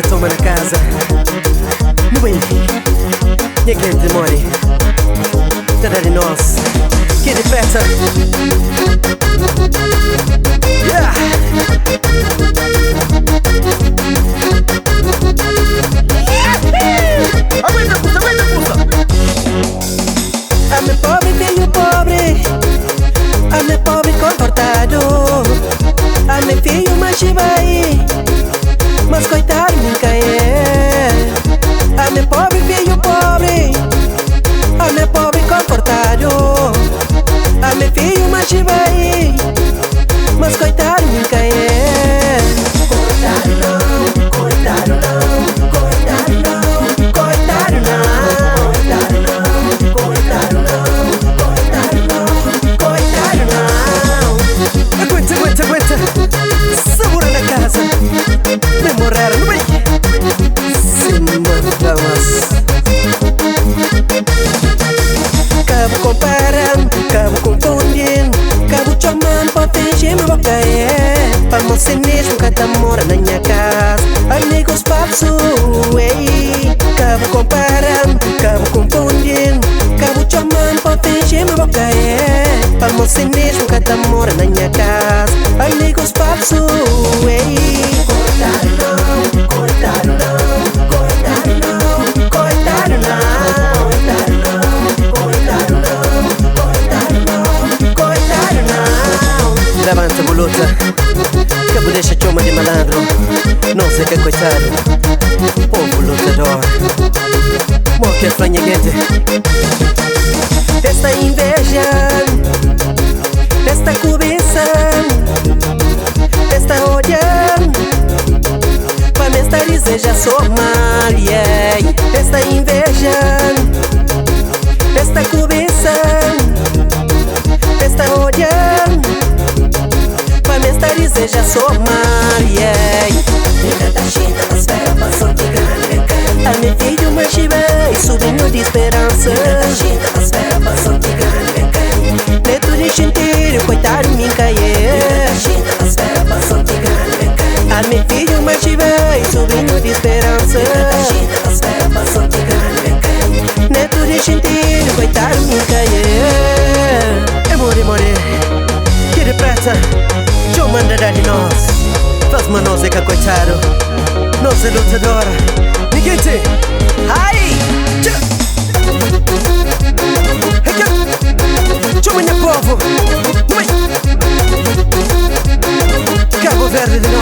minha toma na casa. No enfim, minha quente demore. Tada de nós, que de festa. Yeah! Aguenta, puta, aguenta, puta. Ame pobre, filho pobre. Ame pobre comportado. Ame filho machibai, mas coitado nunca é. Ame pobre, filho pobre. Ame pobre comportado. Ame filho machibai, mas coitado nunca é. Coitado não, coitado não, coitado não, coitado não, coitado não, coitado não, coitado não. Aguenta, aguenta, aguenta. Sabor na casa. Memorar, não é? Se matamos. Cabo comparam, cabo confundem, cabo chamam para fingir uma boca é. Para você mesmo que tá mora na minha casa. Amigos passo, ei. Cabo comparam, cabo confundem, cabo chamam para fingir uma boca é. Para você mesmo que tá mora na minha casa. Amigos passo, ei. Coitado não, coitado não, coitado não, coitado não, coitado não, coitado não, coitado não. Levanta, boluta. Cabo deixa choma de malandro. Não sei que é coitado. Povo lutador. Morre a franheguete. Esta inveja, esta cobiça, esta ódia, para me estar deseja só mal, yeah. Esta inveja, esta cobiça, esta ódia, para me estar deseja só mal, yeah. Nega tá cheia da esfera, passou de grande. A meu filho machibei, sobrinho de esperança. Nega tá cheia da esfera, passou de grande. Neto de chinteiro, coitado me caia. Nega tá cheia da esfera, passou de grande. A meu filho machibei, sobrinho de esperança. Nega tá cheia da esfera, passou de grande. Neto de chinteiro, coitado me caia. É more, more. Que de pressa. Joe manda dar de nós. Faz uma nós é que coitado. Nós é lutador. Ninguém tem. Ai! Joe minha povo. Cabo Verde de nós.